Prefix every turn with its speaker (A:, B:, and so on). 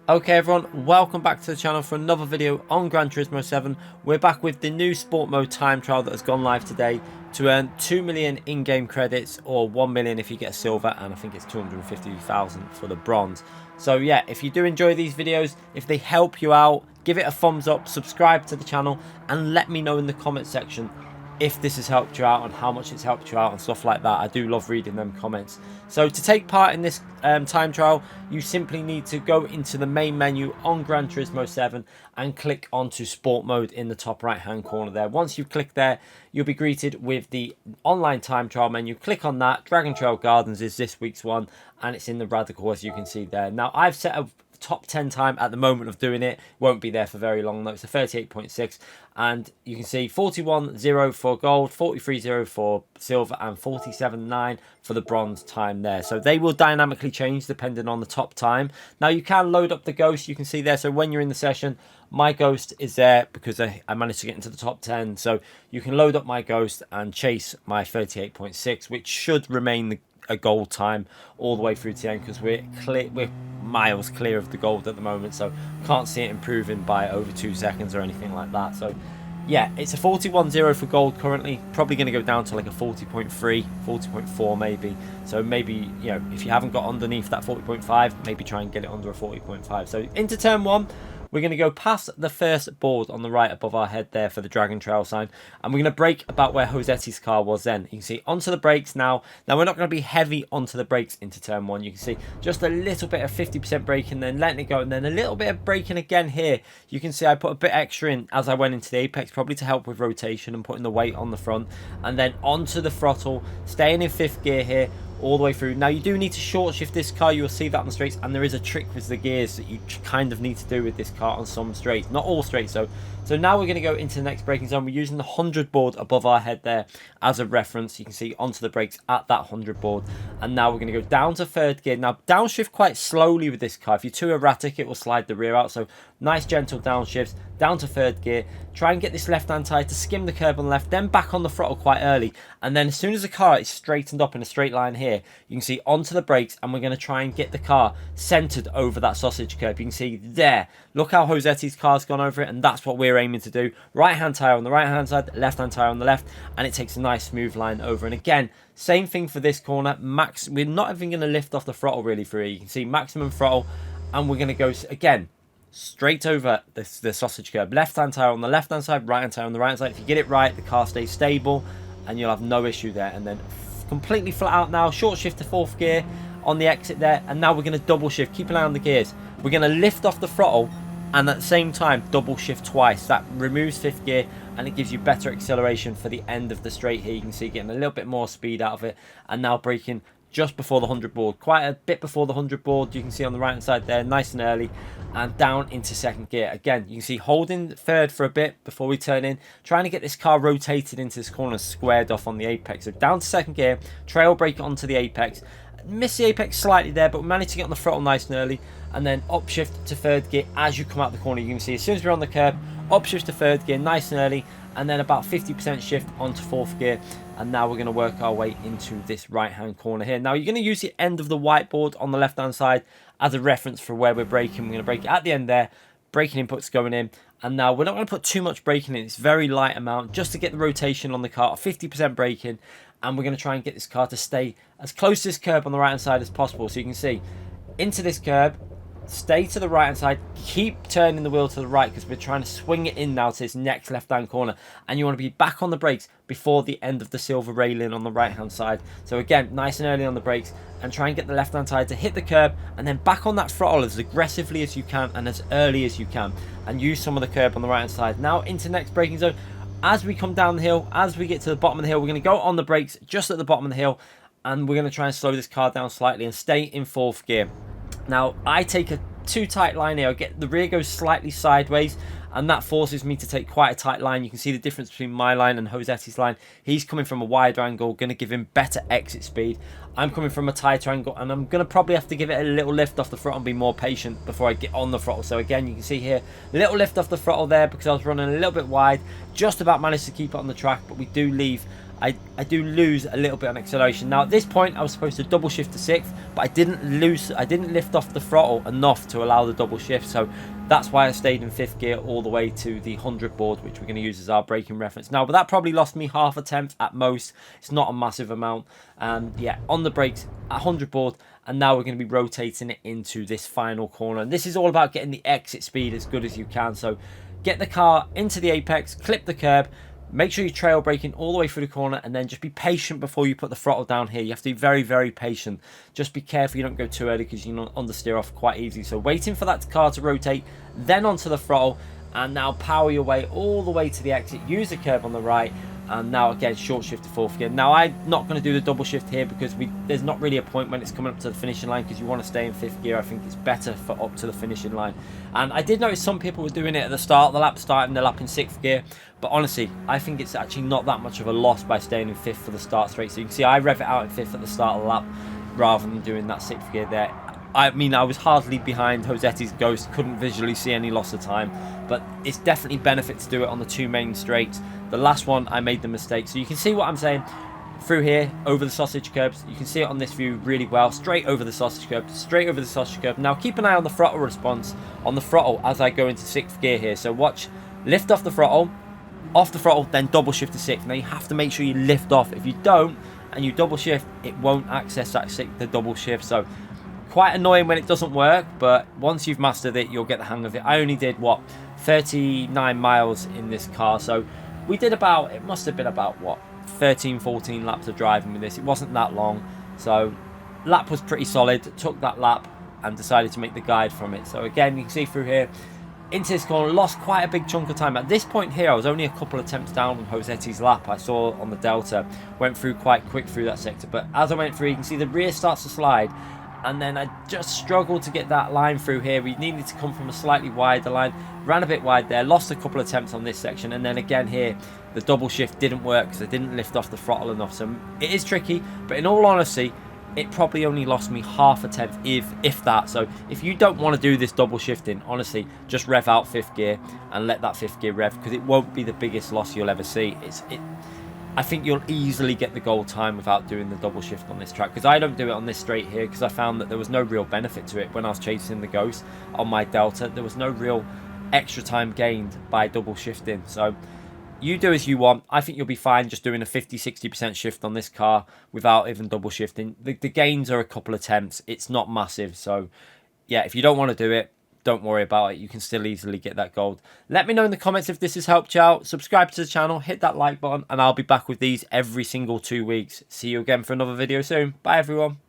A: Okay everyone, welcome back to the channel for another video on Gran Turismo 7. We're back with the new sport mode time trial that has gone live today to earn 2 million in-game credits, or 1 million if you get a silver, and I think it's 250,000 for the bronze. So yeah, if you do enjoy these videos, if they help you out, give it a thumbs up, subscribe to the channel, and let me know in the comment section if this has helped you out and how much it's helped you out and stuff like that. I do love reading them comments. So to take part in this time trial, you simply need to go into the main menu on Gran Turismo 7 and click onto sport mode in the top right hand corner there. Once you've clicked there, you'll be greeted with the online time trial menu. Click on that. Dragon Trail Gardens is this week's one, and it's in the Radical, as you can see there. Now I've set a top 10 time at the moment of doing it. Won't be there for very long though. It's a 38.6, and you can see 41.0 for gold, 43.0 for silver, and 47.9 for the bronze time there. So they will dynamically change depending on the top time. Now you can load up the ghost, you can see there. So when you're in the session, my ghost is there because I managed to get into the top 10. So you can load up my ghost and chase my 38.6, which should remain a gold time all the way through to the end, because we're miles clear of the gold at the moment, so can't see it improving by over 2 seconds or anything like that. So yeah, it's a 41.0 for gold currently, probably going to go down to like a 40.3, 40.4 maybe. So maybe, you know, if you haven't got underneath that 40.5, maybe try and get it under a 40.5. So into turn one, we're going to go past the first board on the right above our head there for the Dragon Trail sign, and we're going to brake about where Josetti's car was then. You can see onto the brakes now. Now we're not going to be heavy onto the brakes into turn one. You can see just a little bit of 50% braking, then letting it go, and then a little bit of braking again here. You can see I put a bit extra in as I went into the apex, probably to help with rotation and putting the weight on the front, and then onto the throttle, staying in 5th gear here all the way through. Now you do need to short shift this car, you will see that on the straights, and there is a trick with the gears that you kind of need to do with this car on some straights, not all straights though. So now we're going to go into the next braking zone. We're using the 100 board above our head there as a reference. You can see onto the brakes at that 100 board, and now we're going to go down to 3rd gear. Now downshift quite slowly with this car. If you're too erratic, it will slide the rear out, so nice gentle downshifts down to 3rd gear. Try and get this left hand tire to skim the curb on the left, then back on the throttle quite early, and then as soon as the car is straightened up in a straight line here, you can see onto the brakes, and we're going to try and get the car centered over that sausage curb. You can see there, look how Josetti's car's gone over it, and that's what we're aiming to do. Right hand tire on the right hand side, left hand tire on the left, and it takes a nice smooth line over. And again, same thing for this corner. Max, we're not even going to lift off the throttle really for it. You can see maximum throttle, and we're going to go again straight over the sausage curb. Left hand tire on the left hand side, right hand tire on the right hand side. If you get it right, the car stays stable and you'll have no issue there. And then completely flat out now, short shift to 4th gear on the exit there, and now we're going to double shift. Keep an eye on the gears. We're going to lift off the throttle and at the same time double shift twice. That removes 5th gear and it gives you better acceleration for the end of the straight here. You can see getting a little bit more speed out of it, and now braking just before the 100 board, quite a bit before the 100 board. You can see on the right hand side there, nice and early, and down into 2nd gear. Again, you can see holding 3rd for a bit before we turn in, trying to get this car rotated into this corner, squared off on the apex. So down to 2nd gear, trail brake onto the apex, miss the apex slightly there, but we managed to get on the throttle nice and early, and then upshift to 3rd gear as you come out the corner. You can see as soon as we're on the curb, upshift to 3rd gear nice and early, and then about 50% shift onto 4th gear. And now we're going to work our way into this right hand corner here. Now you're going to use the end of the whiteboard on the left hand side as a reference for where we're braking. We're going to brake it at the end there, braking inputs going in, and now we're not going to put too much braking in. It's very light amount just to get the rotation on the car, 50% braking, and we're going to try and get this car to stay as close to this curb on the right hand side as possible. So you can see into this curb, stay to the right hand side, keep turning the wheel to the right because we're trying to swing it in now to this next left hand corner, and you want to be back on the brakes before the end of the silver railing on the right hand side. So again, nice and early on the brakes, and try and get the left hand tire to hit the curb, and then back on that throttle as aggressively as you can and as early as you can, and use some of the curb on the right hand side. Now into next braking zone. As we come down the hill, as we get to the bottom of the hill, we're going to go on the brakes just at the bottom of the hill, and we're going to try and slow this car down slightly and stay in 4th gear. Now I take a too tight line here. I get the rear goes slightly sideways, and that forces me to take quite a tight line. You can see the difference between my line and Josetti's line. He's coming from a wider angle, going to give him better exit speed. I'm coming from a tighter angle, and I'm going to probably have to give it a little lift off the throttle and be more patient before I get on the throttle. So again, you can see here, a little lift off the throttle there because I was running a little bit wide. Just about managed to keep it on the track, but we do leave I do lose a little bit on acceleration. Now at this point I was supposed to double shift to 6th, but I didn't lift off the throttle enough to allow the double shift, so that's why I stayed in 5th gear all the way to the 100 board, which we're going to use as our braking reference now. But that probably lost me half a tenth at most. It's not a massive amount. And yeah, on the brakes at 100 board, and now we're going to be rotating it into this final corner. And this is all about getting the exit speed as good as you can. So get the car into the apex, clip the curb, make sure you're trail braking all the way through the corner, and then just be patient before you put the throttle down here. You have to be very, very patient. Just be careful you don't go too early, because you can understeer off quite easily. So waiting for that car to rotate, then onto the throttle, and now power your way all the way to the exit. Use the curb on the right, and now again short shift to 4th gear. Now I'm not going to do the double shift here, because there's not really a point when it's coming up to the finishing line, because you want to stay in 5th gear. I think it's better for up to the finishing line. And I did notice some people were doing it at the start of the lap, starting the lap in 6th gear, but honestly I think it's actually not that much of a loss by staying in 5th for the start straight. So you can see I rev it out in 5th at the start of the lap rather than doing that 6th gear there. I mean, I was hardly behind Josetti's Ghost, couldn't visually see any loss of time, but it's definitely benefit to do it on the 2 main straights. The last one I made the mistake, so you can see what I'm saying. Through here, over the sausage curbs, you can see it on this view really well. Straight over the sausage curb, straight over the sausage curb. Now keep an eye on the throttle response on the throttle as I go into 6th gear here. So watch, lift off the throttle, then double shift to 6th. Now you have to make sure you lift off. If you don't and you double shift, it won't access the double shift. So quite annoying when it doesn't work, but once you've mastered it, you'll get the hang of it. I only did, what, 39 miles in this car, so we did about, it must have been about, what, 13, 14 laps of driving with this. It wasn't that long, so lap was pretty solid. Took that lap and decided to make the guide from it. So again, you can see through here, into this corner, lost quite a big chunk of time. At this point here, I was only a couple of attempts down on Josetti's lap. I saw on the Delta, went through quite quick through that sector, but as I went through, you can see the rear starts to slide, and then I just struggled to get that line through here. We needed to come from a slightly wider line, ran a bit wide there, lost a couple of attempts on this section, and then again here the double shift didn't work because I didn't lift off the throttle enough. So it is tricky, but in all honesty, it probably only lost me half a tenth, if that. So if you don't want to do this double shifting, honestly, just rev out 5th gear and let that 5th gear rev, because it won't be the biggest loss you'll ever see. I think you'll easily get the gold time without doing the double shift on this track, because I don't do it on this straight here, because I found that there was no real benefit to it when I was chasing the Ghost on my Delta. There was no real extra time gained by double shifting. So you do as you want. I think you'll be fine just doing a 50-60% shift on this car without even double shifting. The gains are a couple of attempts. It's not massive. So yeah, if you don't want to do it, don't worry about it. You can still easily get that gold. Let me know in the comments if this has helped you out. Subscribe to the channel, hit that like button, and I'll be back with these every single 2 weeks. See you again for another video soon. Bye everyone.